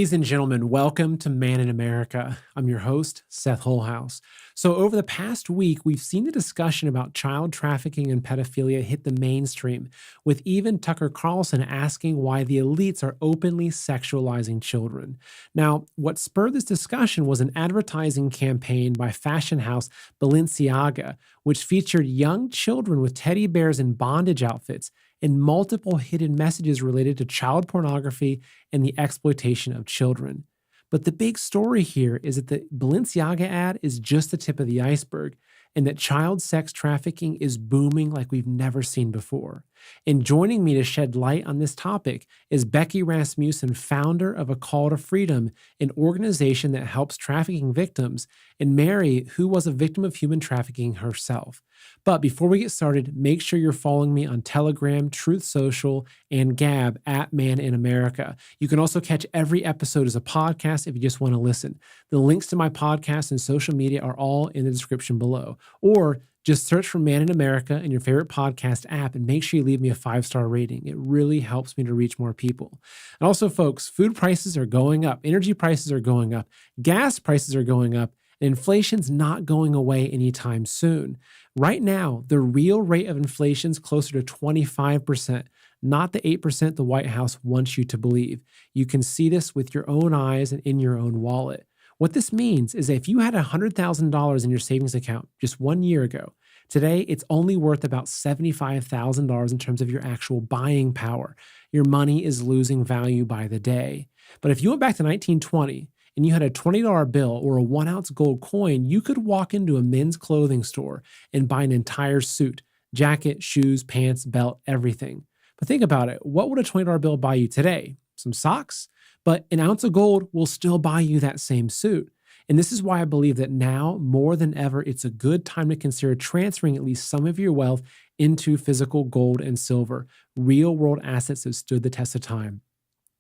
Ladies and gentlemen, welcome to Man in America. I'm your host, Seth Holhouse. So, over the past week, we've seen the discussion about child trafficking and pedophilia hit the mainstream, with even Tucker Carlson asking why the elites are openly sexualizing children. Now, what spurred this discussion was an advertising campaign by fashion house Balenciaga, which featured young children with teddy bears and bondage outfits and multiple hidden messages related to child pornography and the exploitation of children. But the big story here is that the Balenciaga ad is just the tip of the iceberg, and that child sex trafficking is booming like we've never seen before. And joining me to shed light on this topic is Becky Rasmussen, founder of A Call to Freedom, an organization that helps trafficking victims, and Mary, who was a victim of human trafficking herself. But before we get started, make sure you're following me on Telegram, Truth Social, and Gab at Man in America. You can also catch every episode as a podcast if you just want to listen. The links to my podcast and social media are all in the description below. Or just search for Man in America in your favorite podcast app and make sure you leave me a 5-star rating. It really helps me to reach more people. And also, folks, food prices are going up, energy prices are going up, gas prices are going up, and inflation's not going away anytime soon. Right now, the real rate of inflation is closer to 25%, not the 8% the White House wants you to believe. You can see this with your own eyes and in your own wallet. What this means is that if you had $100,000 in your savings account just 1 year ago, today it's only worth about $75,000 in terms of your actual buying power. Your money is losing value by the day. But if you went back to 1920 and you had a $20 bill or a 1-ounce gold coin, you could walk into a men's clothing store and buy an entire suit, jacket, shoes, pants, belt, everything. But think about it. What would a $20 bill buy you today? Some socks? But an ounce of gold will still buy you that same suit. And this is why I believe that now, more than ever, it's a good time to consider transferring at least some of your wealth into physical gold and silver, real world assets that stood the test of time.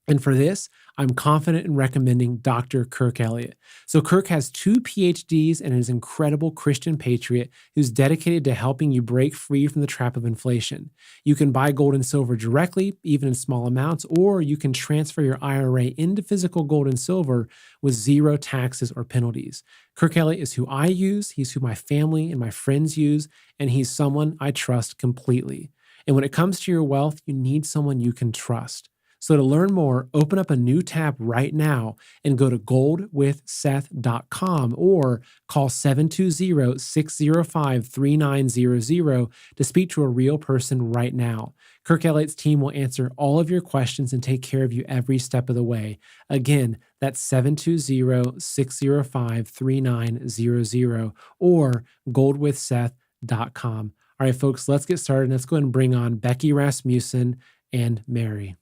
And for this, I'm confident in recommending Dr. Kirk Elliott. So Kirk has 2 PhDs and is an incredible Christian patriot who's dedicated to helping you break free from the trap of inflation. You can buy gold and silver directly, even in small amounts, or you can transfer your IRA into physical gold and silver with zero taxes or penalties. Kirk Elliott is who I use, he's who my family and my friends use, and he's someone I trust completely. And when it comes to your wealth, you need someone you can trust. So to learn more, open up a new tab right now and go to goldwithseth.com or call 720-605-3900 to speak to a real person right now. Kirk Elliott's team will answer all of your questions and take care of you every step of the way. Again, that's 720-605-3900 or goldwithseth.com. All right, folks, let's get started. Let's go ahead and bring on Becky Rasmussen and Mary.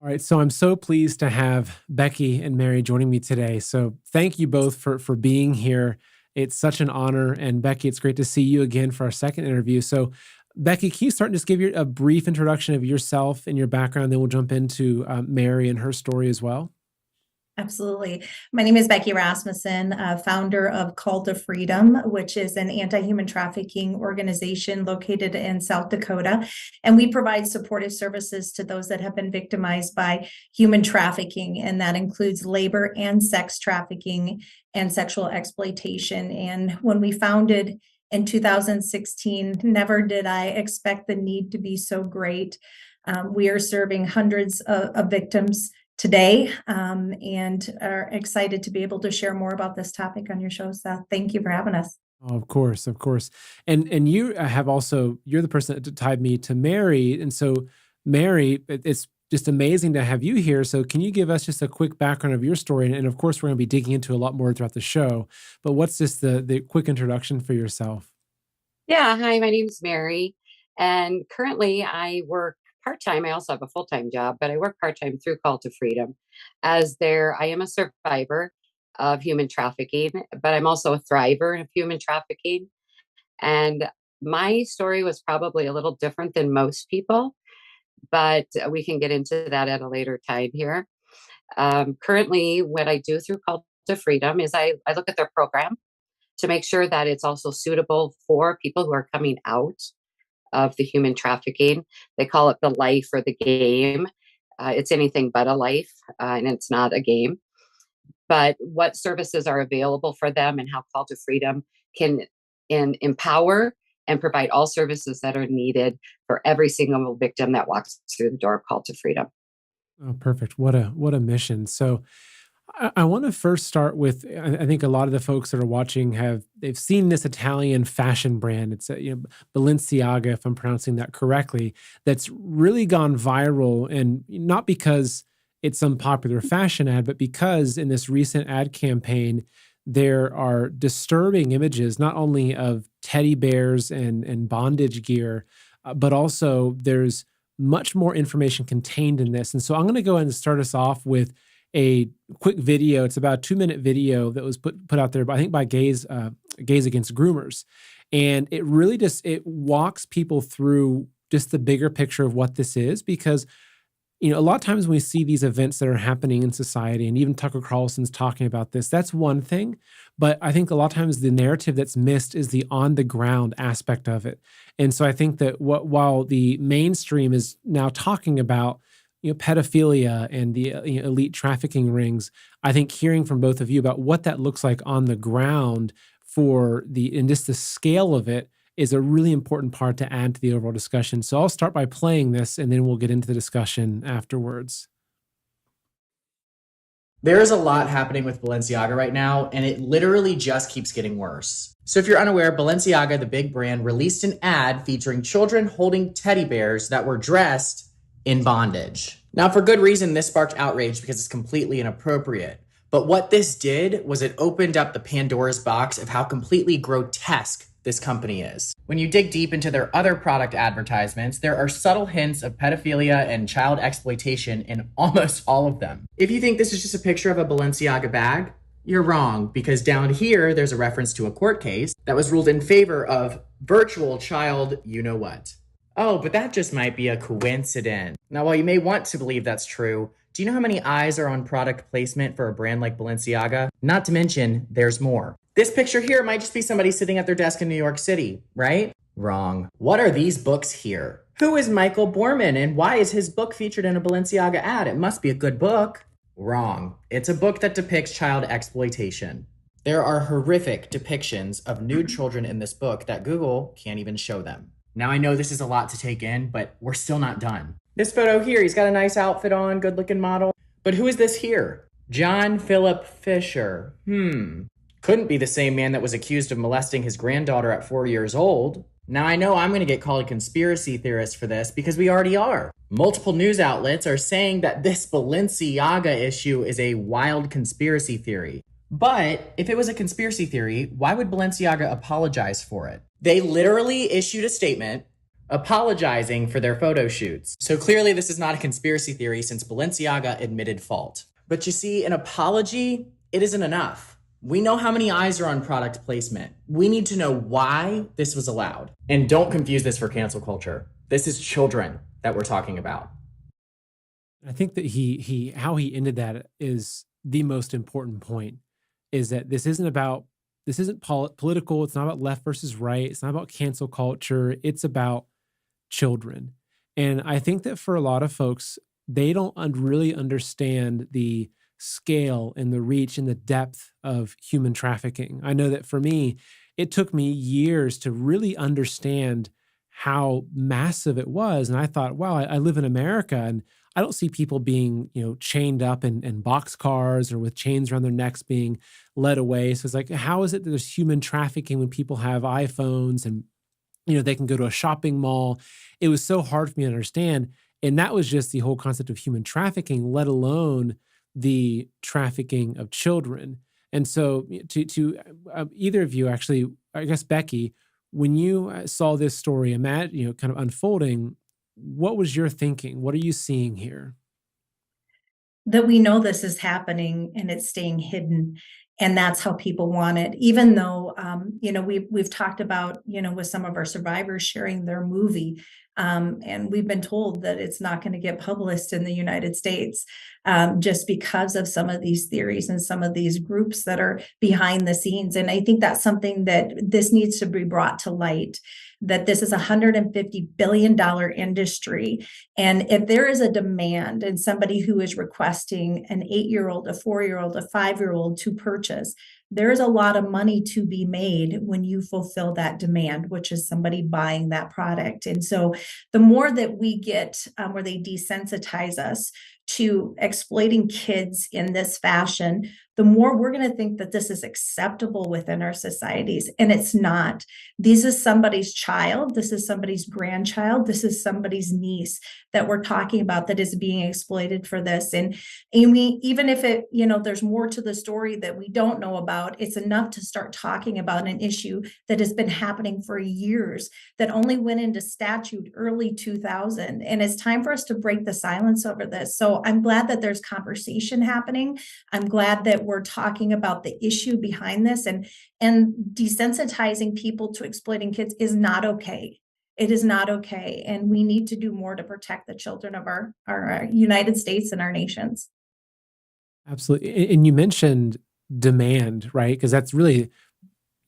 All right, so I'm so pleased to have Becky and Mary joining me today. So thank you both for being here. It's such an honor. And Becky, it's great to see you again for our second interview. So Becky, can you start and just give a brief introduction of yourself and your background, then we'll jump into Mary and her story as well? Absolutely. My name is Becky Rasmussen, founder of Call to Freedom, which is an anti-human trafficking organization located in South Dakota. And we provide supportive services to those that have been victimized by human trafficking. And that includes labor and sex trafficking and sexual exploitation. And when we founded in 2016, never did I expect the need to be so great. We are serving hundreds of victims today, and are excited to be able to share more about this topic on your show, Seth. Thank you for having us. Oh, of course, of course. And you have also, you're the person that tied me to Mary. And so Mary, it's just amazing to have you here. So can you give us just a quick background of your story? And of course, we're going to be digging into a lot more throughout the show, but what's just the quick introduction for yourself? Yeah, hi, my name's Mary, and currently I work part-time. I also have a full-time job, but I work part-time through Call to Freedom I am a survivor of human trafficking, but I'm also a thriver of human trafficking. And my story was probably a little different than most people, but we can get into that at a later time here. Currently, what I do through Call to Freedom is I look at their program to make sure that it's also suitable for people who are coming out of the human trafficking. They call it the life or the game. It's anything but a life, and it's not a game. But what services are available for them and how Call to Freedom can empower and provide all services that are needed for every single victim that walks through the door of Call to Freedom. Oh, perfect. What a mission. So I want to first start with I think a lot of the folks that are watching they've seen this Italian fashion brand. It's Balenciaga, if I'm pronouncing that correctly, that's really gone viral, and not because it's some popular fashion ad, but because in this recent ad campaign there are disturbing images not only of teddy bears and bondage gear, but also there's much more information contained in this. And so I'm going to go ahead and start us off with a quick video. It's about a 2-minute video that was put out there, I think by Gays Against Groomers, and it really just it walks people through just the bigger picture of what this is, because a lot of times when we see these events that are happening in society, and even Tucker Carlson's talking about this, that's one thing. But I think a lot of times the narrative that's missed is the on the ground aspect of it. And so I think that while the mainstream is now talking about pedophilia and the elite trafficking rings, I think hearing from both of you about what that looks like on the ground and just the scale of it is a really important part to add to the overall discussion. So I'll start by playing this, and then we'll get into the discussion afterwards. There's a lot happening with Balenciaga right now, and it literally just keeps getting worse. So if you're unaware, Balenciaga, the big brand, released an ad featuring children holding teddy bears that were dressed in bondage. Now, for good reason, this sparked outrage because it's completely inappropriate. But what this did was it opened up the Pandora's box of how completely grotesque this company is. When you dig deep into their other product advertisements, there are subtle hints of pedophilia and child exploitation in almost all of them. If you think this is just a picture of a Balenciaga bag, you're wrong, because down here, there's a reference to a court case that was ruled in favor of virtual child you-know-what. Oh, but that just might be a coincidence. Now, while you may want to believe that's true, do you know how many eyes are on product placement for a brand like Balenciaga? Not to mention, there's more. This picture here might just be somebody sitting at their desk in New York City, right? Wrong. What are these books here? Who is Michael Borman, and why is his book featured in a Balenciaga ad? It must be a good book. Wrong. It's a book that depicts child exploitation. There are horrific depictions of nude children in this book that Google can't even show them. Now, I know this is a lot to take in, but we're still not done. This photo here, he's got a nice outfit on, good-looking model. But who is this here? John Philip Fisher. Couldn't be the same man that was accused of molesting his granddaughter at 4 years old. Now, I know I'm going to get called a conspiracy theorist for this because we already are. Multiple news outlets are saying that this Balenciaga issue is a wild conspiracy theory. But if it was a conspiracy theory, why would Balenciaga apologize for it? They literally issued a statement apologizing for their photo shoots. So clearly this is not a conspiracy theory since Balenciaga admitted fault. But you see, an apology, it isn't enough. We know how many eyes are on product placement. We need to know why this was allowed. And don't confuse this for cancel culture. This is children that we're talking about. I think that how he ended that is the most important point, is that this isn't political. It's not about left versus right. It's not about cancel culture. It's about children. And I think that for a lot of folks, they don't really understand the scale and the reach and the depth of human trafficking. I know that for me, it took me years to really understand how massive it was. And I thought, wow, I live in America and I don't see people being, chained up in boxcars or with chains around their necks being led away. So it's like, how is it that there's human trafficking when people have iPhones and, they can go to a shopping mall? It was so hard for me to understand. And that was just the whole concept of human trafficking, let alone the trafficking of children. And so to either of you, actually, I guess, Becky, when you saw this story, kind of unfolding, what was your thinking? What are you seeing here? That we know this is happening and it's staying hidden. And that's how people want it. Even though, we've talked about, with some of our survivors sharing their movie, And we've been told that it's not going to get published in the United States, just because of some of these theories and some of these groups that are behind the scenes. And I think that's something that this needs to be brought to light, that this is a $150 billion industry. And if there is a demand and somebody who is requesting an 8-year-old, a 4-year-old, a 5-year-old to purchase, there is a lot of money to be made when you fulfill that demand, which is somebody buying that product. And so the more that we get where they desensitize us to exploiting kids in this fashion, the more we're going to think that this is acceptable within our societies. And it's not. This is somebody's child. This is somebody's grandchild. This is somebody's niece that we're talking about that is being exploited for this. And we, even if it, there's more to the story that we don't know about, it's enough to start talking about an issue that has been happening for years, that only went into statute early 2000. And it's time for us to break the silence over this. So I'm glad that there's conversation happening. I'm glad that we're talking about the issue behind this, and desensitizing people to exploiting kids is not okay. It is not okay. And we need to do more to protect the children of our United States and our nations. Absolutely. And you mentioned demand, right? Because that's really,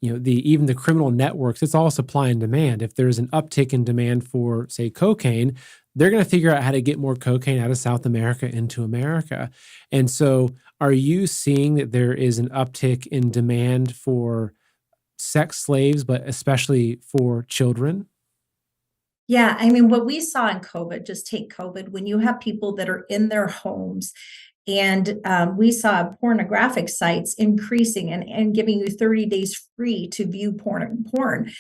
even the criminal networks, it's all supply and demand. If there's an uptick in demand for, say, cocaine, they're going to figure out how to get more cocaine out of South America into America. And so are you seeing that there is an uptick in demand for sex slaves, but especially for children? Yeah, I mean, what we saw in COVID, just take COVID, when you have people that are in their homes, and we saw pornographic sites increasing and giving you 30 days free to view porn.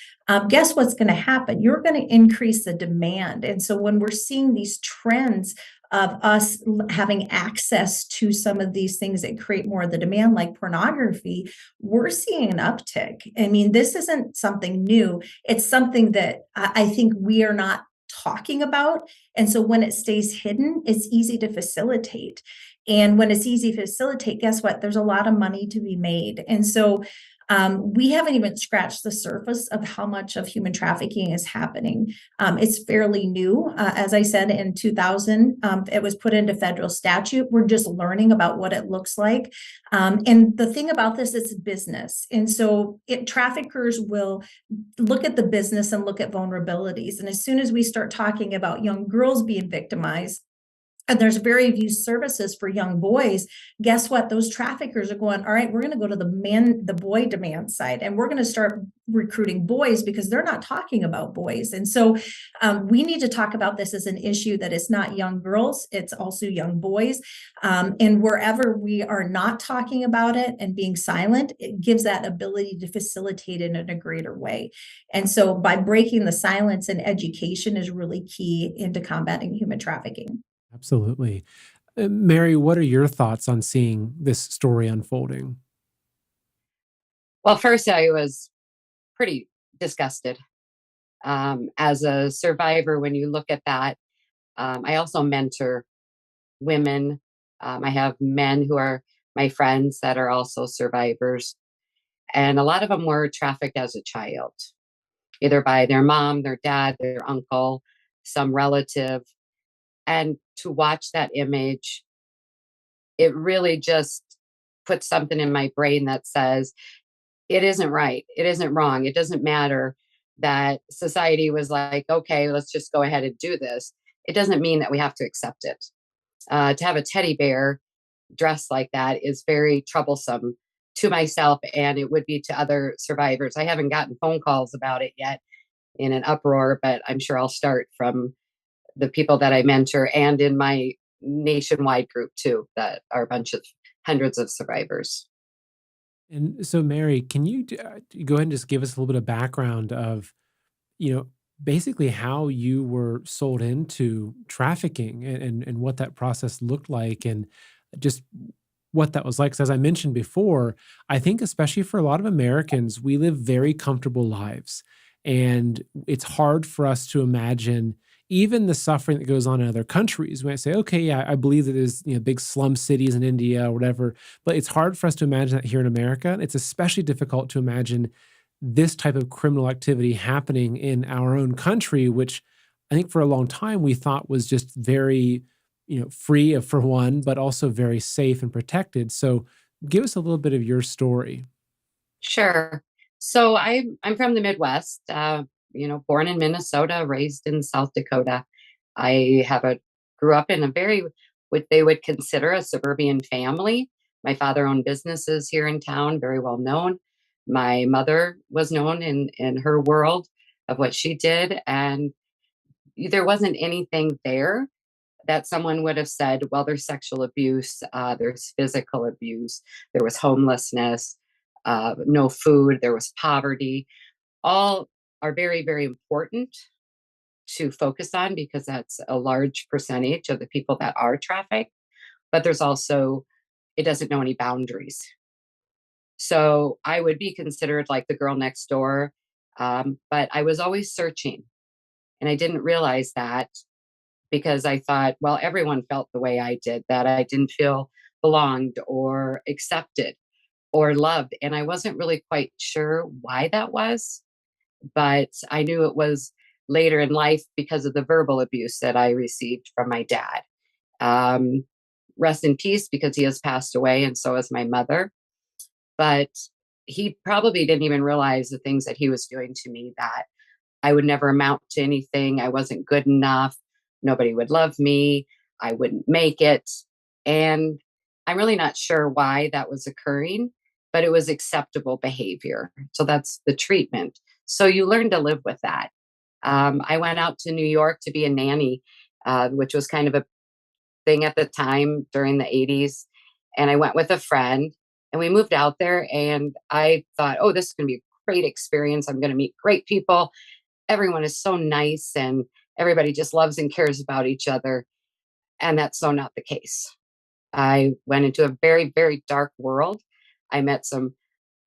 Guess what's going to happen? You're going to increase the demand. And so when we're seeing these trends of us having access to some of these things that create more of the demand, like pornography, we're seeing an uptick. I mean, this isn't something new. It's something that I think we are not talking about. And so when it stays hidden, it's easy to facilitate. And when it's easy to facilitate, guess what? There's a lot of money to be made. And so we haven't even scratched the surface of how much of human trafficking is happening. It's fairly new. As I said, in 2000, it was put into federal statute. We're just learning about what it looks like. And the thing about this is business. And so traffickers will look at the business and look at vulnerabilities. And as soon as we start talking about young girls being victimized, and there's very few services for young boys, guess what? Those traffickers are going, all right, we're going to go to the boy demand side, and we're going to start recruiting boys because they're not talking about boys. And so we need to talk about this as an issue that it's not young girls, it's also young boys. And wherever we are not talking about it and being silent, it gives that ability to facilitate it in a greater way. And so by breaking the silence, and education is really key into combating human trafficking. Absolutely. Mary, what are your thoughts on seeing this story unfolding? Well, first, I was pretty disgusted. As a survivor, when you look at that, I also mentor women. I have men who are my friends that are also survivors. And a lot of them were trafficked as a child, either by their mom, their dad, their uncle, some relative. And to watch that image, it really just puts something in my brain that says, it isn't right. It isn't wrong. It doesn't matter that society was like, okay, let's just go ahead and do this. It doesn't mean that we have to accept it. To have a teddy bear dressed like that is very troublesome to myself, and it would be to other survivors. I haven't gotten phone calls about it yet in an uproar, but I'm sure I'll start from the people that I mentor and in my nationwide group too, that are a bunch of hundreds of survivors. And so, Mary, can you go ahead and just give us a little bit of background of, you know, basically how you were sold into trafficking, and what that process looked like, and just what that was like? 'Cause as I mentioned before, I think especially for a lot of Americans, we live very comfortable lives, and it's hard for us to imagine even the suffering that goes on in other countries. When I say, okay, yeah, I believe that there's, big slum cities in India or whatever, but it's hard for us to imagine that here in America. It's especially difficult to imagine this type of criminal activity happening in our own country, which I think for a long time we thought was just very, free for one, but also very safe and protected. So give us a little bit of your story. Sure. So I'm from the Midwest, born in Minnesota, raised in South Dakota. I have a grew up in a very what they would consider a suburban family. My father owned businesses here in town, very well known. My mother was known in her world of what she did, and there wasn't anything there that someone would have said, well, there's sexual abuse, there's physical abuse, there was homelessness, no food, there was poverty. All are very, very important to focus on because that's a large percentage of the people that are trafficked. But there's also, it doesn't know any boundaries. So I would be considered like the girl next door. But I was always searching. And I didn't realize that because I thought, well, everyone felt the way I did, that I didn't feel belonged or accepted or loved. And I wasn't really quite sure why that was, but I knew it was later in life because of the verbal abuse that I received from my dad. Um, Rest in peace because he has passed away, and so has my mother. But he probably didn't even realize the things that he was doing to me, that I would never amount to anything. I wasn't good enough. Nobody would love me. I wouldn't make it. And I'm really not sure why that was occurring, but it was acceptable behavior. So that's the treatment. So you learn to live with that. I went out to New York to be a nanny, which was kind of a thing at the time during the 80s. And I went with a friend and we moved out there. And I thought, oh, this is going to be a great experience. I'm going to meet great people. Everyone is so nice and everybody just loves and cares about each other. And that's so not the case. I went into a very, very dark world. I met some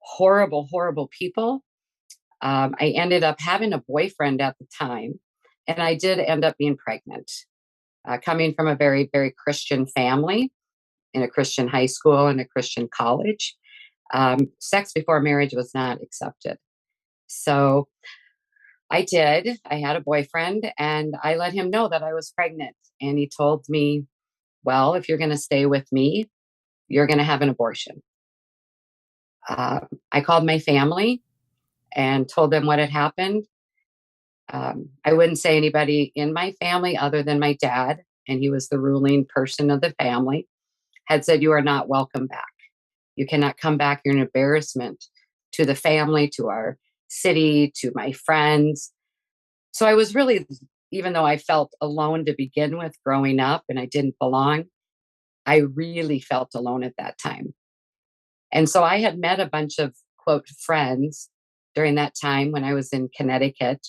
horrible, horrible people. I ended up having a boyfriend at the time, and I did end up being pregnant. Coming from a very, very Christian family in a Christian high school and a Christian college, sex before marriage was not accepted. So I did. I had a boyfriend and I let him know that I was pregnant. And he told me, well, if you're going to stay with me, you're going to have an abortion. I called my family and told them what had happened. I wouldn't say anybody in my family other than my dad, and he was the ruling person of the family, had said, you are not welcome back. You cannot come back. You're an embarrassment to the family, to our city, to my friends. So I was really, even though I felt alone to begin with growing up and I didn't belong, I really felt alone at that time. And so I had met a bunch of quote friends during that time when I was in Connecticut.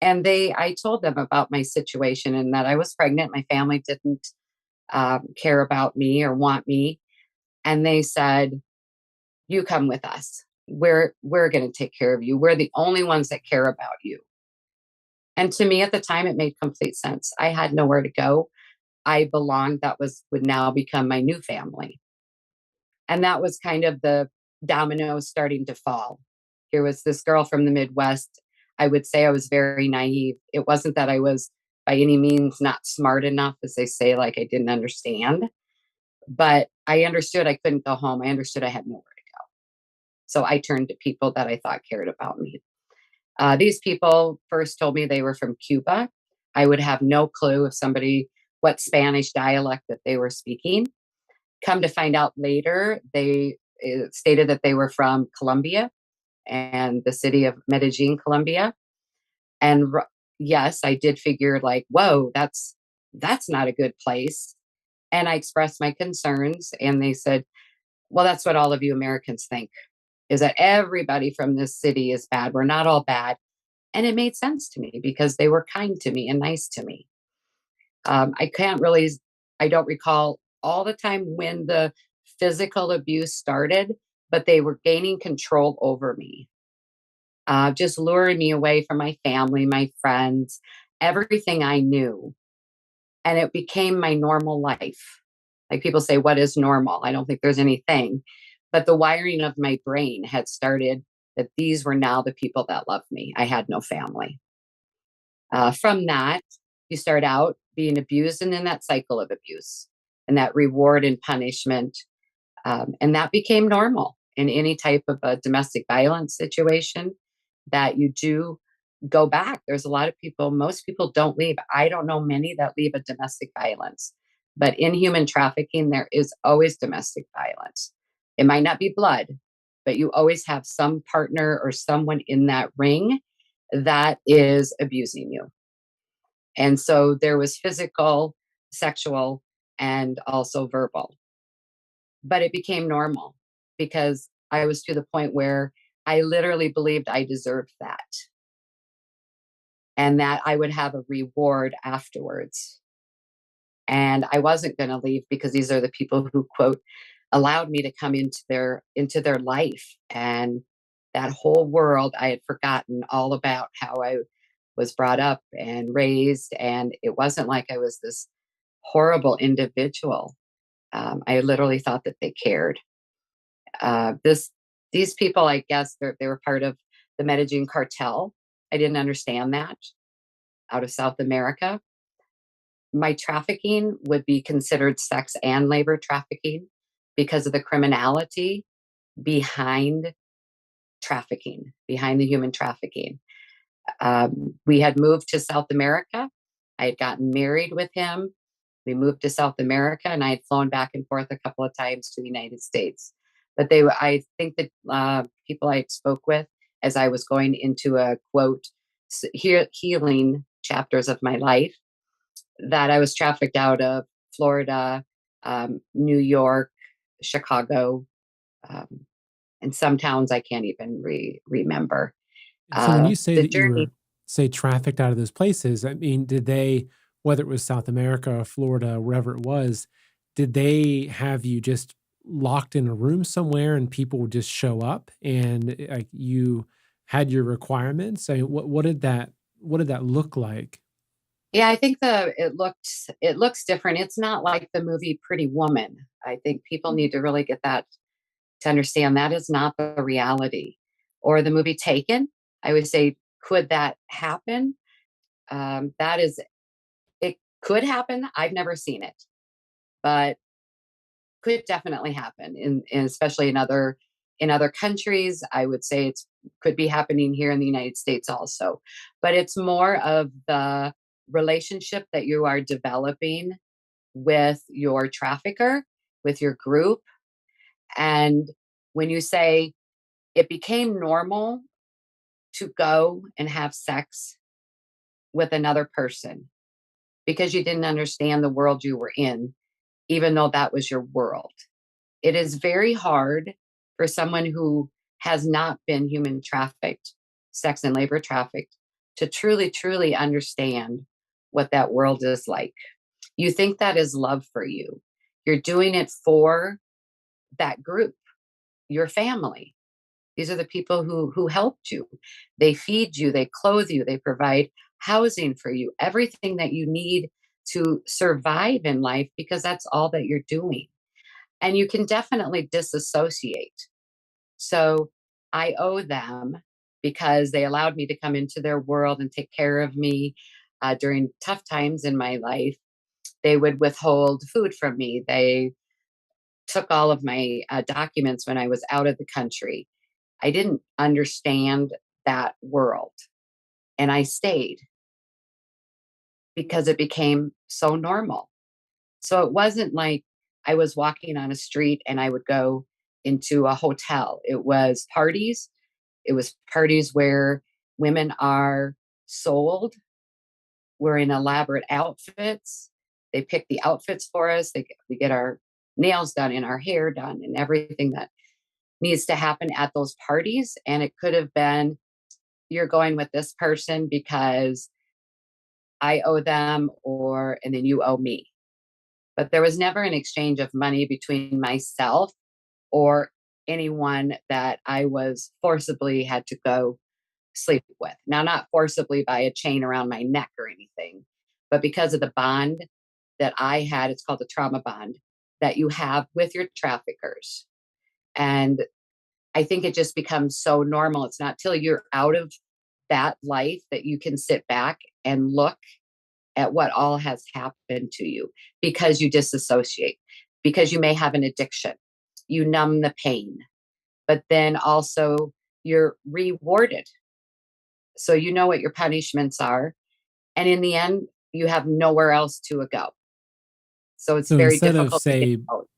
And I told them about my situation and that I was pregnant. My family didn't care about me or want me. And they said, you come with us. We're going to take care of you. We're the only ones that care about you. And to me at the time, it made complete sense. I had nowhere to go. I belonged. Would now become my new family. And that was kind of the dominoes starting to fall. Here was this girl from the Midwest. I would say I was very naive. It wasn't that I was by any means not smart enough, as they say, like I didn't understand, but I understood I couldn't go home. I understood I had nowhere to go. So I turned to people that I thought cared about me. These people first told me they were from Cuba. I would have no clue what Spanish dialect that they were speaking. Come to find out later, they stated that they were from Colombia and the city of Medellin, Colombia. And yes, I did figure like, whoa, that's not a good place. And I expressed my concerns, and they said, well, that's what all of you Americans think, is that everybody from this city is bad. We're not all bad. And it made sense to me because they were kind to me and nice to me. I don't recall all the time when the physical abuse started, but they were gaining control over me, just luring me away from my family, my friends, everything I knew. And it became my normal life. Like people say, what is normal? I don't think there's anything. But the wiring of my brain had started that these were now the people that loved me. I had no family. From that, you start out being abused and then that cycle of abuse and that reward and punishment. And that became normal in any type of a domestic violence situation that you do go back. There's a lot of people, most people don't leave. I don't know many that leave a domestic violence, but in human trafficking, there is always domestic violence. It might not be blood, but you always have some partner or someone in that ring that is abusing you. And so there was physical, sexual, and also verbal. But it became normal because I was to the point where I literally believed I deserved that and that I would have a reward afterwards. And I wasn't going to leave because these are the people who, quote, allowed me to come into their life. And that whole world, I had forgotten all about how I was brought up and raised. And it wasn't like I was this horrible individual. I literally thought that they cared. These people, I guess, they were part of the Medellin cartel. I didn't understand that out of South America. My trafficking would be considered sex and labor trafficking because of the criminality behind trafficking, behind the human trafficking. We had moved to South America. I had gotten married with him. We moved to South America, and I had flown back and forth a couple of times to the United States. But I think that people I spoke with as I was going into a quote healing chapters of my life, that I was trafficked out of Florida, New York, Chicago, um, and some towns I can't even remember. And so when you say The that you journey. were, say, trafficked out of those places, I mean, did they, whether it was South America or Florida, wherever it was, did they have you just locked in a room somewhere and people would just show up and like you had your requirements? I mean, what did that look like? Yeah, I think it looks different. It's not like the movie Pretty Woman. I think people need to really get that to understand that is not the reality. Or the movie Taken. I would say, could that happen? That is, it could happen. I've never seen it, but could definitely happen especially in other countries. I would say it's could be happening here in the United States also, but it's more of the relationship that you are developing with your trafficker, with your group. And when you say it became normal to go and have sex with another person because you didn't understand the world you were in, even though that was your world. It is very hard for someone who has not been human trafficked, sex and labor trafficked, to truly, truly understand what that world is like. You think that is love for you. You're doing it for that group, your family. These are the people who helped you. They feed you, they clothe you, they provide housing for you, everything that you need to survive in life because that's all that you're doing. And you can definitely disassociate. So I owe them because they allowed me to come into their world and take care of me during tough times in my life. They would withhold food from me. They took all of my documents when I was out of the country. I didn't understand that world. And I stayed because it became so normal. So it wasn't like I was walking on a street and I would go into a hotel. It was parties. It was parties where women are sold. We're in elaborate outfits. They pick the outfits for us. We get our nails done and our hair done and everything that needs to happen at those parties. And it could have been, you're going with this person because I owe them, and then you owe me. But there was never an exchange of money between myself or anyone that I was forcibly had to go sleep with. Now, not forcibly by a chain around my neck or anything, but because of the bond that I had, it's called the trauma bond that you have with your traffickers. And I think it just becomes so normal. It's not till you're out of that life that you can sit back and look at what all has happened to you because you disassociate, because you may have an addiction. You numb the pain, but then also you're rewarded. So you know what your punishments are. And in the end, you have nowhere else to go. So it's So very instead of, difficult to get say, out.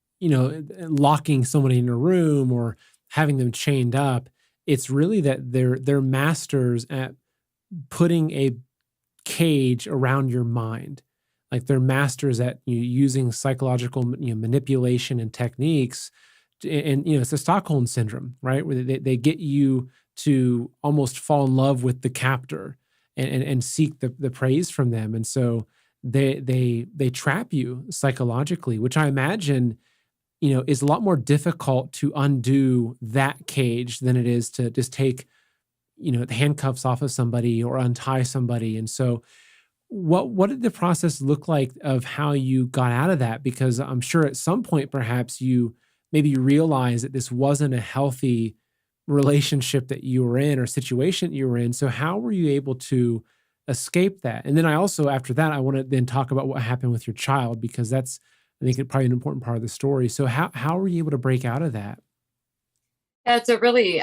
locking somebody in a room or having them chained up, it's really that they're masters at putting a cage around your mind. Like they're masters at using psychological manipulation and techniques. And it's the Stockholm syndrome, right? Where they get you to almost fall in love with the captor and seek the praise from them. And so they trap you psychologically, which I imagine is a lot more difficult to undo that cage than it is to just take the handcuffs off of somebody or untie somebody. And so what did the process look like of how you got out of that? Because I'm sure at some point perhaps you maybe realized that this wasn't a healthy relationship that you were in or situation you were in. So how were you able to escape that? And then I also, after that, I want to then talk about what happened with your child, because that's, I think, probably an important part of the story. So how were you able to break out of that? It's a really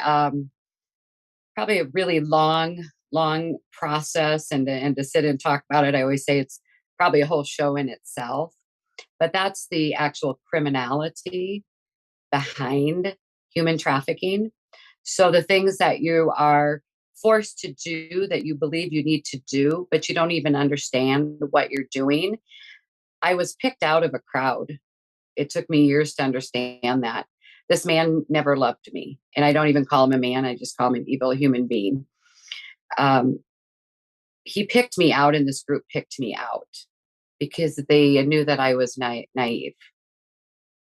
probably a really long process, and to sit and talk about it, I always say it's probably a whole show in itself. But that's the actual criminality behind human trafficking. So the things that you are forced to do that you believe you need to do, but you don't even understand what you're doing. I was picked out of a crowd. It took me years to understand that. This man never loved me. And I don't even call him a man, I just call him an evil human being. Um, he picked me out, and this group picked me out because they knew that I was naive.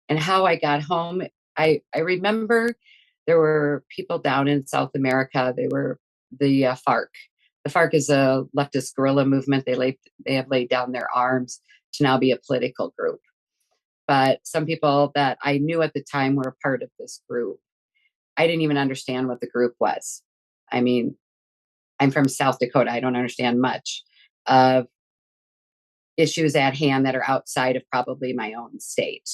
And how I got home, I remember there were people down in South America. They were the FARC. The FARC is a leftist guerrilla movement. They have laid down their arms to now be a political group. But some people that I knew at the time were a part of this group. I didn't even understand what the group was. I mean, I'm from South Dakota. I don't understand much of issues at hand that are outside of probably my own state.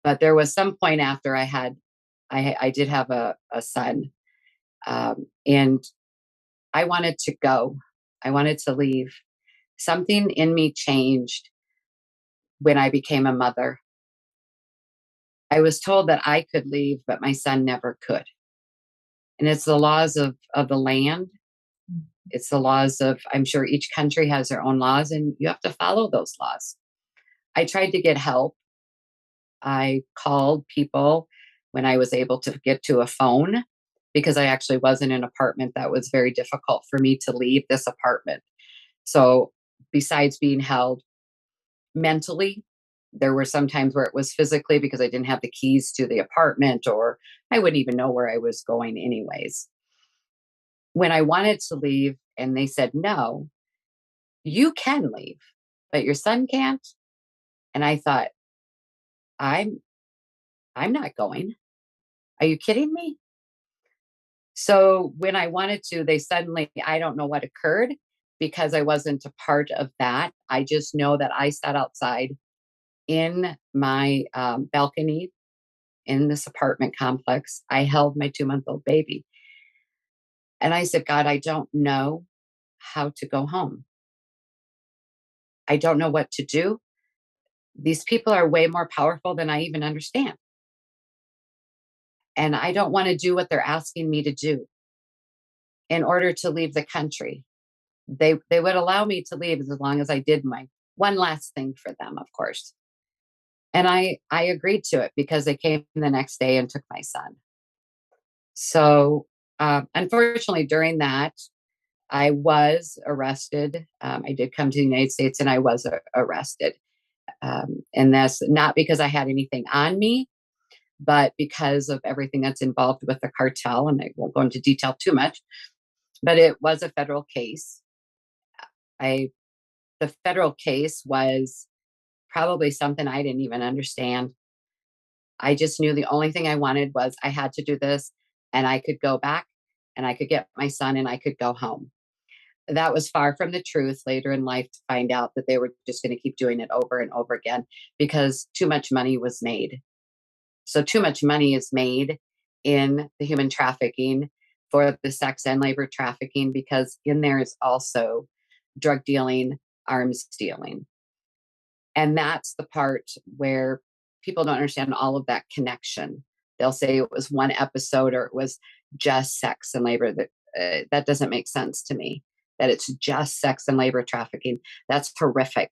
But there was some point after I did have a son, and I wanted to go. I wanted to leave. Something in me changed when I became a mother. I was told that I could leave, but my son never could. And it's the laws of the land. It's the laws of, I'm sure each country has their own laws, and you have to follow those laws. I tried to get help. I called people when I was able to get to a phone, because I actually was in an apartment that was very difficult for me to leave this apartment. So besides being held mentally, there were some times where it was physically, because I didn't have the keys to the apartment, or I wouldn't even know where I was going anyways. When I wanted to leave and they said, no, you can leave, but your son can't. And I thought, I'm not going. Are you kidding me? So when I wanted to, they suddenly, I don't know what occurred, because I wasn't a part of that. I just know that I sat outside in my balcony in this apartment complex. I held my 2-month-old baby. And I said, God, I don't know how to go home. I don't know what to do. These people are way more powerful than I even understand. And I don't want to do what they're asking me to do in order to leave the country. They would allow me to leave as long as I did my one last thing for them, of course. And I agreed to it, because they came the next day and took my son. So unfortunately, during that, I was arrested. I did come to the United States, and I was arrested. And that's not because I had anything on me, but because of everything that's involved with the cartel. And I won't go into detail too much, but it was a federal case. The federal case was probably something I didn't even understand. I just knew the only thing I wanted was I had to do this, and I could go back and I could get my son and I could go home. That was far from the truth later in life to find out that they were just going to keep doing it over and over again because too much money was made. So, too much money is made in the human trafficking for the sex and labor trafficking because in there is also drug dealing, arms dealing. And that's the part where people don't understand all of that connection. They'll say it was one episode or it was just sex and labor. That doesn't make sense to me. That it's just sex and labor trafficking. That's horrific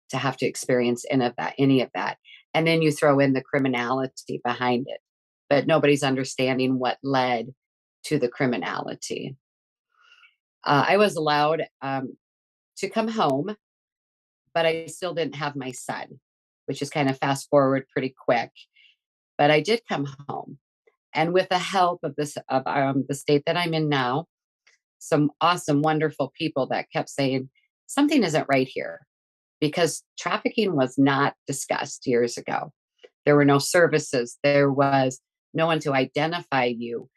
to have to experience any of that. And then you throw in the criminality behind it, but nobody's understanding what led to the criminality. I was allowed to come home, but I still didn't have my son, which is kind of fast forward pretty quick. But I did come home, and with the help of the state that I'm in now, some awesome, wonderful people that kept saying something isn't right here, because trafficking was not discussed years ago. There were no services. There was no one to identify you.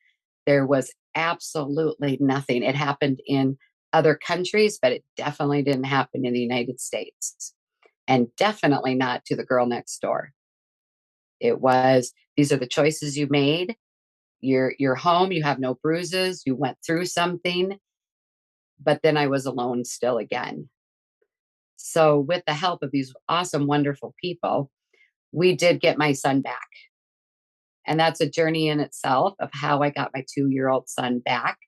There was absolutely nothing. It happened in other countries, but it definitely didn't happen in the United States, and definitely not to the girl next door. It was, these are the choices you made. You're home, you have no bruises, you went through something, but then I was alone still again. So with the help of these awesome, wonderful people, we did get my son back. And that's a journey in itself of how I got my 2-year-old son back.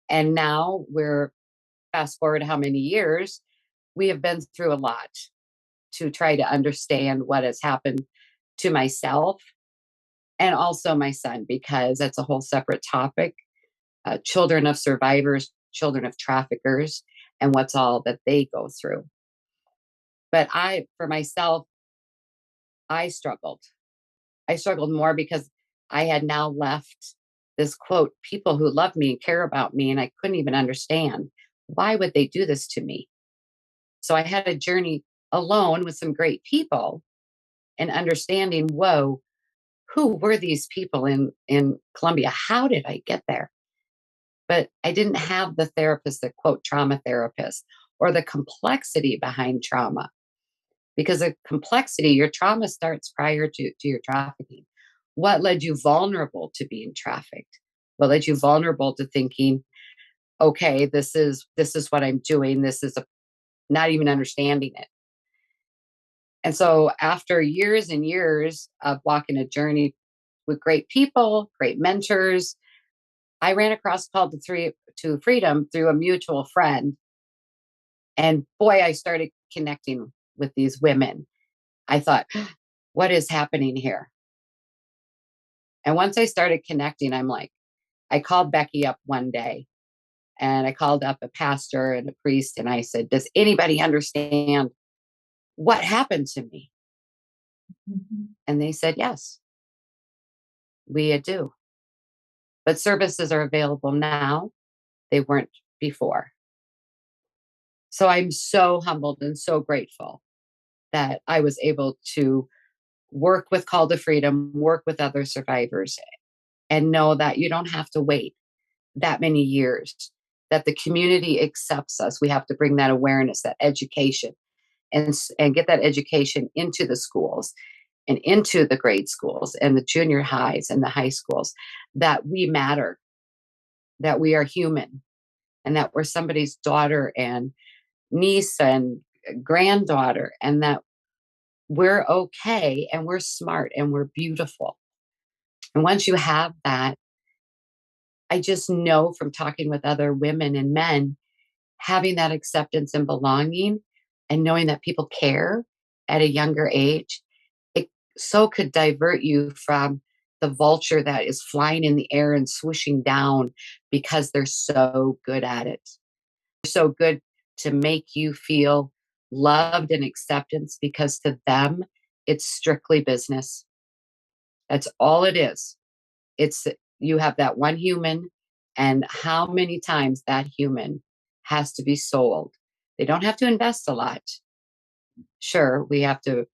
And now we're fast forward how many years, we have been through a lot to try to understand what has happened to myself and also my son, because that's a whole separate topic. Children of survivors, children of traffickers, and what's all that they go through. But for myself, I struggled. I struggled more because I had now left this quote, people who love me and care about me, and I couldn't even understand why would they do this to me. So I had a journey alone with some great people and understanding, whoa, who were these people in Colombia? How did I get there? But I didn't have the therapist, the quote trauma therapist, or the complexity behind trauma. Because the complexity, your trauma starts prior to your trafficking. What led you vulnerable to being trafficked? What led you vulnerable to thinking, okay, this is what I'm doing. This is not even understanding it. And so after years and years of walking a journey with great people, great mentors, I ran across Call to Freedom through a mutual friend. And boy, I started connecting with these women. I thought, what is happening here? And once I started connecting, I called Becky up one day and I called up a pastor and a priest and I said, does anybody understand what happened to me? Mm-hmm. And they said, yes, we do. But services are available now. They weren't before. So I'm so humbled and so grateful that I was able to work with Call to Freedom, work with other survivors, and know that you don't have to wait that many years, that the community accepts us. We have to bring that awareness, that education, and get that education into the schools and into the grade schools and the junior highs and the high schools, that we matter, that we are human, and that we're somebody's daughter and niece and granddaughter, and that we're okay and we're smart and we're beautiful. And once you have that, I just know from talking with other women and men, having that acceptance and belonging and knowing that people care at a younger age, it so could divert you from the vulture that is flying in the air and swooshing down because they're so good at it. They're so good to make you feel loved and acceptance because to them, it's strictly business. That's all it is. It's you have that one human, and how many times that human has to be sold. They don't have to invest a lot. Sure, we have to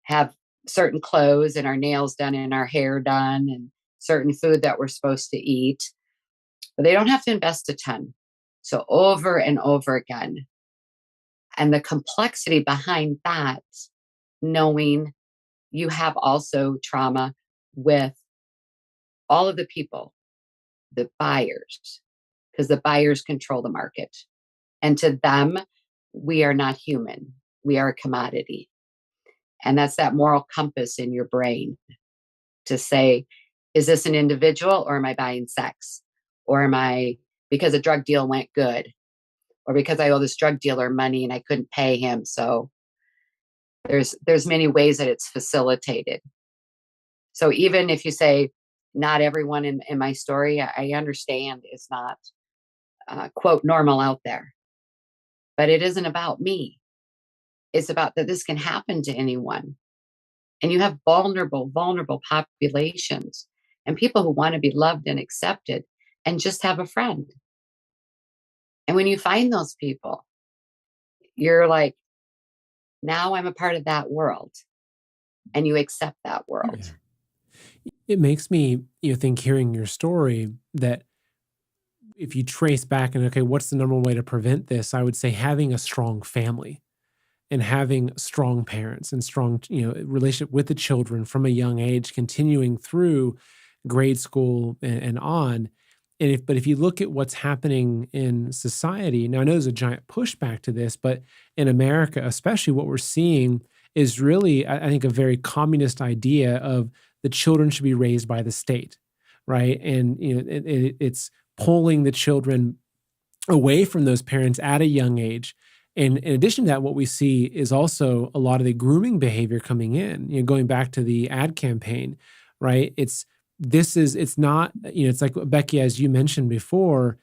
have certain clothes and our nails done and our hair done and certain food that we're supposed to eat. but they don't have to invest a ton. So over and over again. And the complexity behind that, knowing you have also trauma with all of the people, the buyers, because the buyers control the market. And to them, we are not human. We are a commodity. And that's that moral compass in your brain to say, is this an individual or am I buying sex? Or am I, because a drug deal went good? Or because I owe this drug dealer money and I couldn't pay him. So there's many ways that it's facilitated. So even if you say not everyone in my story, I understand is not quote normal out there, but it isn't about me. It's about that this can happen to anyone. And you have vulnerable populations and people who want to be loved and accepted and just have a friend. And when you find those people, you're like, now I'm a part of that world, and you accept that world. Yeah. It makes me, think hearing your story that if you trace back and okay, what's the number one way to prevent this? I would say having a strong family and having strong parents and strong, relationship with the children from a young age, continuing through grade school and on. But if you look at what's happening in society, now I know there's a giant pushback to this, but in America, especially what we're seeing is really, I think, a very communist idea of the children should be raised by the state, right? And it's pulling the children away from those parents at a young age. And in addition to that, what we see is also a lot of the grooming behavior coming in, going back to the ad campaign, right? It's not, it's like Becky, as you mentioned before,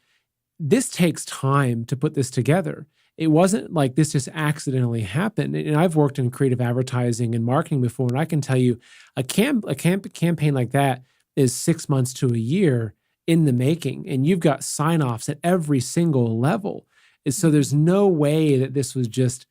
this takes time to put this together. It wasn't like this just accidentally happened. And I've worked in creative advertising and marketing before, and I can tell you a campaign like that is 6 months to a year in the making, and you've got sign-offs at every single level. And so there's no way that this was just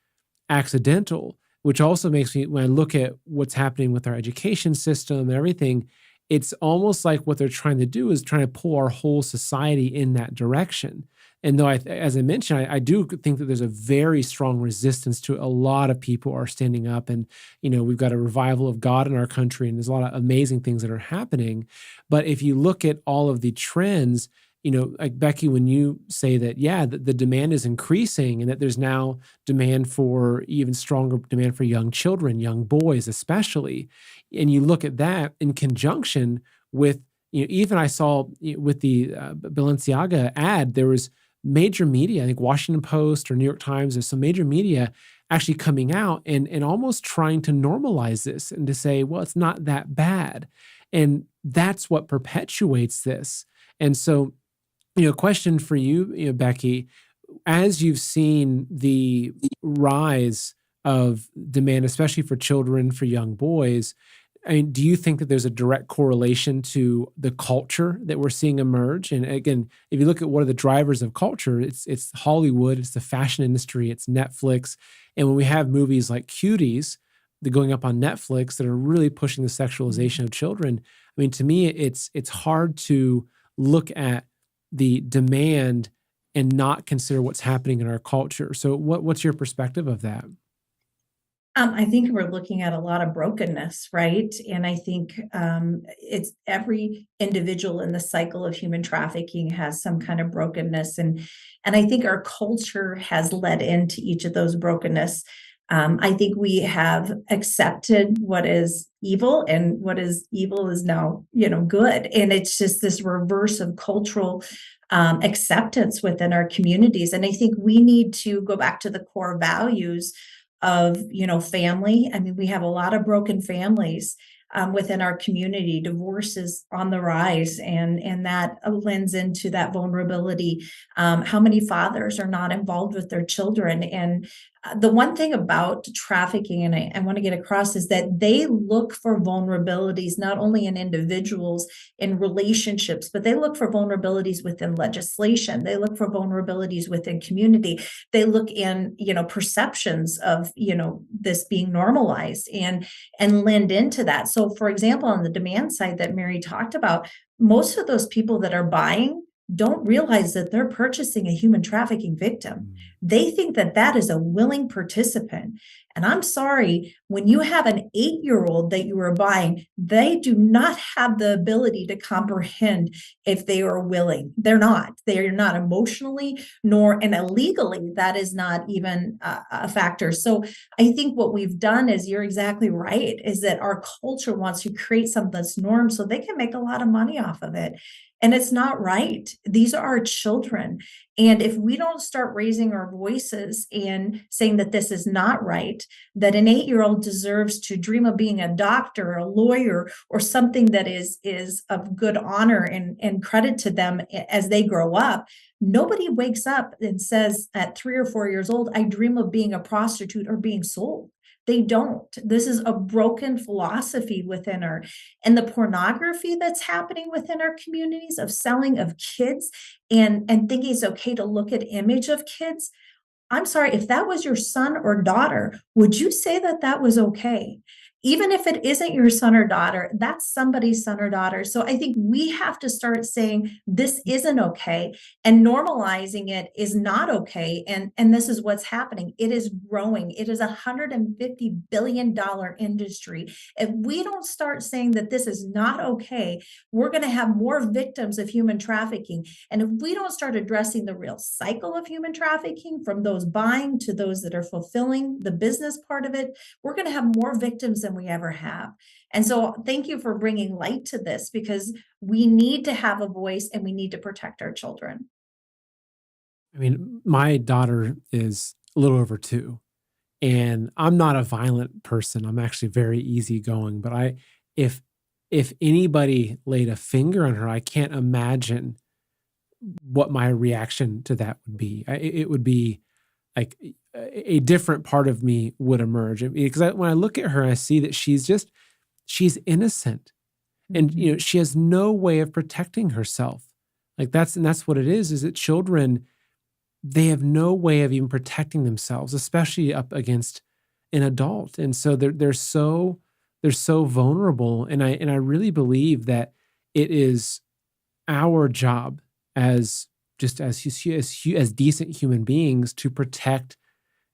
accidental, which also makes me, when I look at what's happening with our education system and everything, it's almost like what they're trying to do is trying to pull our whole society in that direction. And though, as I mentioned, I do think that there's a very strong resistance to it. A lot of people are standing up, and we've got a revival of God in our country, and there's a lot of amazing things that are happening. But if you look at all of the trends, like Becky, when you say that, yeah, the demand is increasing, and that there's now demand for even stronger demand for young children, young boys especially, and you look at that in conjunction with, even I saw with the Balenciaga ad, there was major media, I think Washington Post or New York Times, there's some major media actually coming out and almost trying to normalize this and to say, well, it's not that bad. And that's what perpetuates this. And so, question for you, Becky, as you've seen the rise of demand, especially for children, for young boys, I mean, do you think that there's a direct correlation to the culture that we're seeing emerge? And again, if you look at what are the drivers of culture, it's Hollywood, it's the fashion industry, it's Netflix. And when we have movies like Cuties, that going up on Netflix that are really pushing the sexualization of children, I mean, to me, it's hard to look at the demand and not consider what's happening in our culture. So what's your perspective of that? I think we're looking at a lot of brokenness, right? And I think it's every individual in the cycle of human trafficking has some kind of brokenness, and I think our culture has led into each of those brokenness. I think we have accepted what is evil, and what is evil is now, good. And it's just this reverse of cultural acceptance within our communities. And I think we need to go back to the core values of, family. I mean, we have a lot of broken families within our community. Divorce is on the rise, and that lends into that vulnerability. How many fathers are not involved with their children? And the one thing about trafficking, and I want to get across, is that they look for vulnerabilities not only in individuals, in relationships, but they look for vulnerabilities within legislation. They look for vulnerabilities within community. They look in, perceptions of, this being normalized and lend into that. So, for example, on the demand side that Mary talked about, most of those people that are buying don't realize that they're purchasing a human trafficking victim. They think that that is a willing participant. And I'm sorry, when you have an 8-year-old that you are buying, they do not have the ability to comprehend if they are willing. They're not. They are not emotionally, nor and illegally. That is not even a factor. So I think what we've done is, you're exactly right, is that our culture wants to create something that's norm so they can make a lot of money off of it. And it's not right. These are our children. And if we don't start raising our voices and saying that this is not right, that an 8-year-old deserves to dream of being a doctor, a lawyer, or something that is of good honor and credit to them as they grow up, nobody wakes up and says at 3 or 4 years old, I dream of being a prostitute or being sold. They don't. This is a broken philosophy within our, and the pornography that's happening within our communities of selling of kids and thinking it's okay to look at image of kids. I'm sorry, if that was your son or daughter, would you say that that was okay? Even if it isn't your son or daughter, that's somebody's son or daughter. So I think we have to start saying this isn't okay, and normalizing it is not okay. And this is what's happening. It is growing. It is $150 billion industry. If we don't start saying that this is not okay, we're going to have more victims of human trafficking. And if we don't start addressing the real cycle of human trafficking, from those buying to those that are fulfilling the business part of it, we're going to have more victims than we ever have. And so thank you for bringing light to this, because we need to have a voice and we need to protect our children. I mean, my daughter is a little over 2, and I'm not a violent person. I'm actually very easygoing, but if anybody laid a finger on her, I can't imagine what my reaction to that would be. It would be like a different part of me would emerge, because when I look at her, I see that she's innocent, and Mhm. she has no way of protecting herself. Like that's what it is that children, they have no way of even protecting themselves, especially up against an adult. And so they're so vulnerable. And I really believe that it is our job as just as decent human beings to protect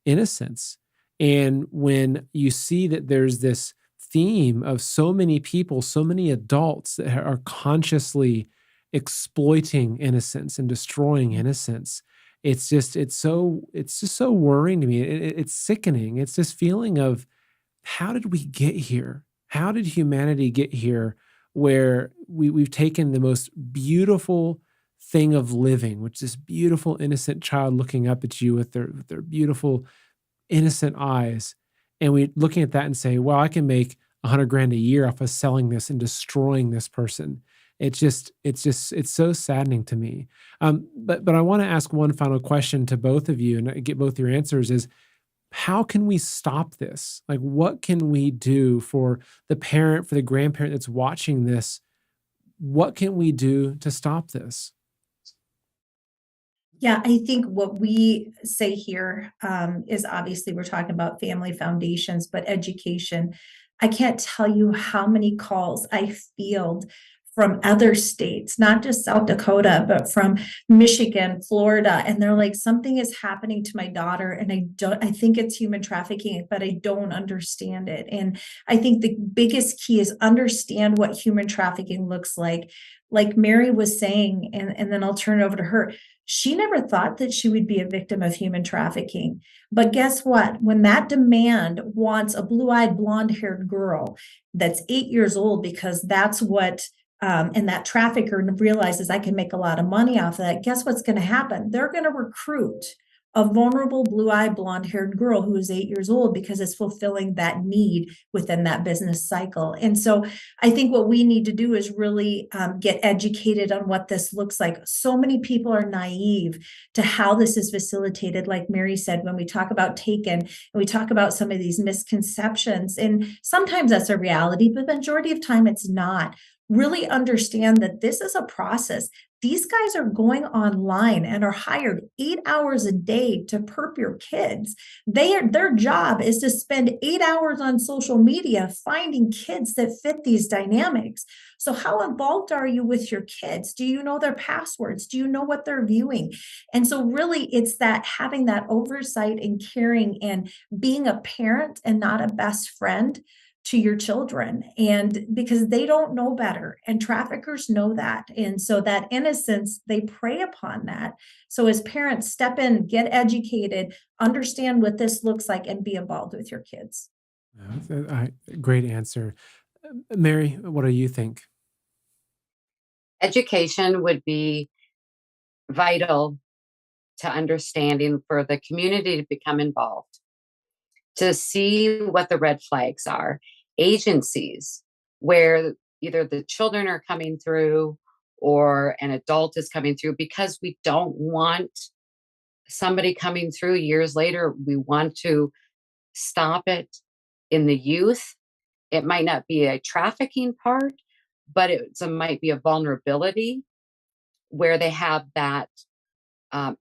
innocence. And when you see that there's this theme of so many people, so many adults that are consciously exploiting innocence and destroying innocence, it's just so worrying to me. It's sickening. It's this feeling of, how did we get here? How did humanity get here, where we've taken the most beautiful thing of living, which is this beautiful innocent child looking up at you with their beautiful innocent eyes, and we looking at that and say, well, I can make 100 grand a year off of selling this and destroying this person. It's so saddening to me. But I want to ask one final question to both of you and get both your answers: is how can we stop this? Like, what can we do for the parent, for the grandparent that's watching this? What can we do to stop this? Yeah, I think what we say here is, obviously we're talking about family foundations, but education. I can't tell you how many calls I field from other states, not just South Dakota, but from Michigan, Florida, and they're like, something is happening to my daughter, and I think it's human trafficking, but I don't understand it. And I think the biggest key is understand what human trafficking looks like. Like Mary was saying, and then I'll turn it over to her. She never thought that she would be a victim of human trafficking. But guess what? When that demand wants a blue-eyed, blonde-haired girl that's 8 years old, because that's what, and that trafficker realizes I can make a lot of money off of that, guess what's going to happen? They're going to recruit a vulnerable, blue-eyed, blonde-haired girl who is 8 years old, because it's fulfilling that need within that business cycle. And so I think what we need to do is really get educated on what this looks like. So many people are naive to how this is facilitated. Like Mary said, when we talk about Taken, and we talk about some of these misconceptions, and sometimes that's a reality, but the majority of time it's not. really understand that this is a process. These guys are going online and are hired 8 hours a day to perp your kids. Their job is to spend 8 hours on social media finding kids that fit these dynamics. So how involved are you with your kids? Do you know their passwords? Do you know what they're viewing? And so really it's that having that oversight and caring and being a parent and not a best friend to your children, and because they don't know better and traffickers know that, and so that innocence, they prey upon that. So as parents, step in, get educated, understand what this looks like, and be involved with your kids. Great answer. Mary, what do you think? Education would be vital to understanding for the community to become involved, to see what the red flags are, agencies where either the children are coming through or an adult is coming through, because we don't want somebody coming through years later. We want to stop it in the youth. It might not be a trafficking part, but it might be a vulnerability where they have that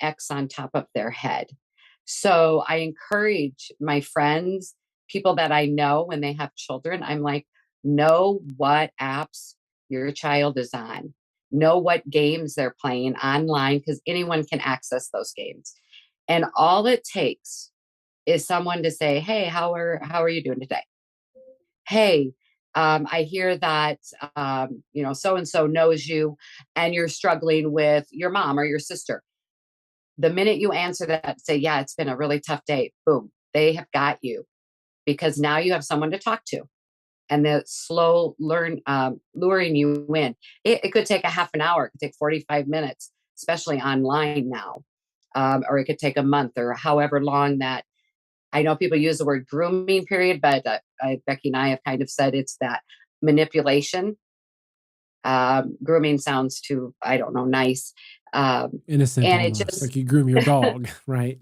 X on top of their head. So I encourage my friends, people that I know when they have children, I'm like, know what apps your child is on, know what games they're playing online, because anyone can access those games. And all it takes is someone to say, hey, how are you doing today? Hey, I hear that so and so knows you and you're struggling with your mom or your sister. The minute you answer that, say, yeah, it's been a really tough day, boom, they have got you, because now you have someone to talk to. And the slow luring you in. It could take a half an hour, it could take 45 minutes, especially online now. Or it could take a month or however long that. I know people use the word grooming period, but Becky and I have kind of said it's that manipulation. Grooming sounds too, I don't know, nice. Innocent And it almost, just, like you groom your dog, right?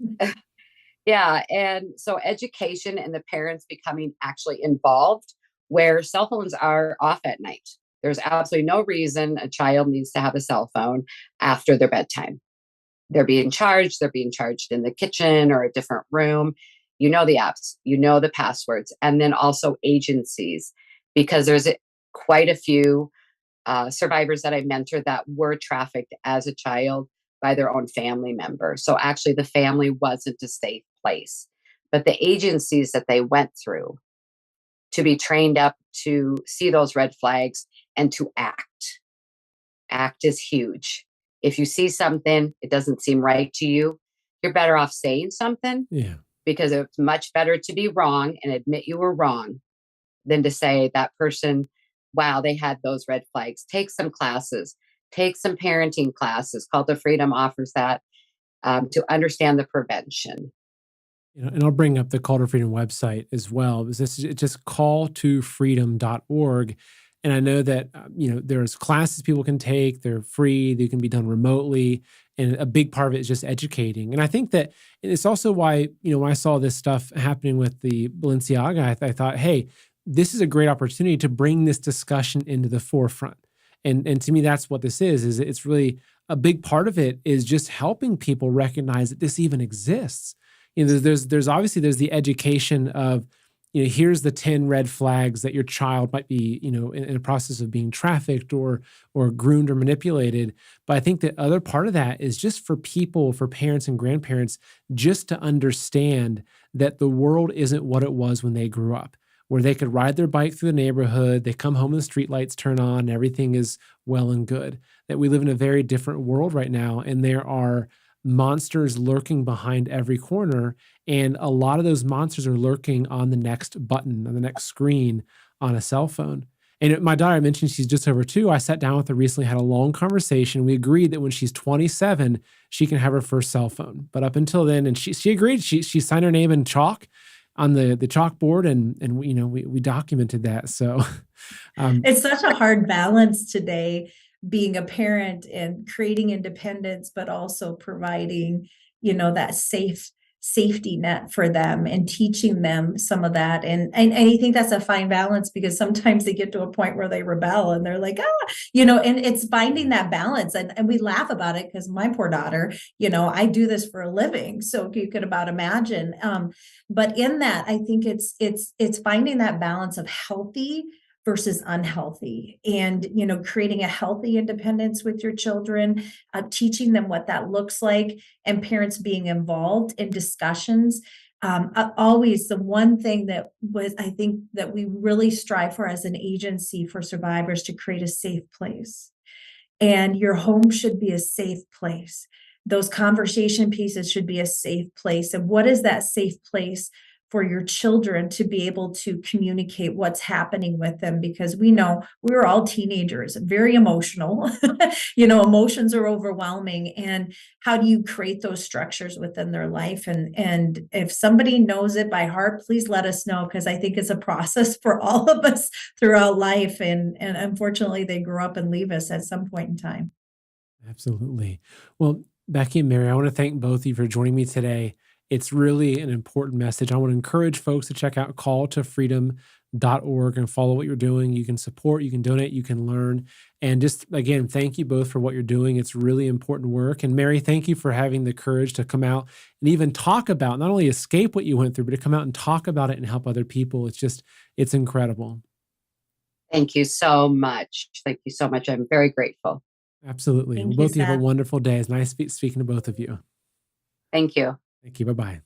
yeah. And so education and the parents becoming actually involved, where cell phones are off at night. There's absolutely no reason a child needs to have a cell phone after their bedtime. They're being charged in the kitchen or a different room. You know the apps, you know the passwords, and then also agencies, because there's quite a few survivors that I mentored that were trafficked as a child by their own family member. So actually, the family wasn't a safe place, but the agencies that they went through to be trained up to see those red flags and to act. Act is huge. If you see something, it doesn't seem right to you, you're better off saying something, Yeah. because it's much better to be wrong and admit you were wrong than to say that person, wow, they had those red flags. Take some classes, take some parenting classes. Call to Freedom offers that, to understand the prevention. And I'll bring up the Call to Freedom website as well. It's just calltofreedom.org. And I know that, there's classes people can take, they're free, they can be done remotely. And a big part of it is just educating. And I think that it's also why, when I saw this stuff happening with the Balenciaga, I thought, hey, this is a great opportunity to bring this discussion into the forefront. And to me, that's what this is it's really a big part of it is just helping people recognize that this even exists. There's obviously there's the education of, here's the 10 red flags that your child might be, in a process of being trafficked or groomed or manipulated. But I think the other part of that is just for people, for parents and grandparents, just to understand that the world isn't what it was when they grew up, where they could ride their bike through the neighborhood, they come home and the streetlights turn on, and everything is well and good. That we live in a very different world right now, and there are monsters lurking behind every corner. And a lot of those monsters are lurking on the next button, on the next screen on a cell phone. And my daughter, I mentioned she's just over 2. I sat down with her recently, had a long conversation. We agreed that when she's 27, she can have her first cell phone. But up until then, and she agreed, she signed her name in chalk on the chalkboard, and we documented that. So It's such a hard balance today, being a parent and creating independence, but also providing, that safe safety net for them and teaching them some of that. And I think that's a fine balance, because sometimes they get to a point where they rebel and they're like, and it's finding that balance. And we laugh about it because my poor daughter, I do this for a living. So you could about imagine. But in that, I think it's finding that balance of healthy versus unhealthy, and creating a healthy independence with your children, teaching them what that looks like, and parents being involved in discussions. Always the one thing that I think that we really strive for as an agency for survivors, to create a safe place. And your home should be a safe place. Those conversation pieces should be a safe place. And what is that safe place for your children to be able to communicate what's happening with them? Because we know we're all teenagers, very emotional. Emotions are overwhelming. And how do you create those structures within their life? And if somebody knows it by heart, please let us know, because I think it's a process for all of us throughout life. And unfortunately, they grow up and leave us at some point in time. Absolutely. Well, Becky and Mary, I want to thank both of you for joining me today. It's really an important message. I want to encourage folks to check out calltofreedom.org and follow what you're doing. You can support, you can donate, you can learn. And just again, thank you both for what you're doing. It's really important work. And Mary, thank you for having the courage to come out and even talk about, not only escape what you went through, but to come out and talk about it and help other people. It's incredible. Thank you so much. Thank you so much. I'm very grateful. Absolutely. Thank Well, you, both of you have a Seth. wonderful day. It's nice speaking to both of you. Thank you. Thank you. Bye-bye.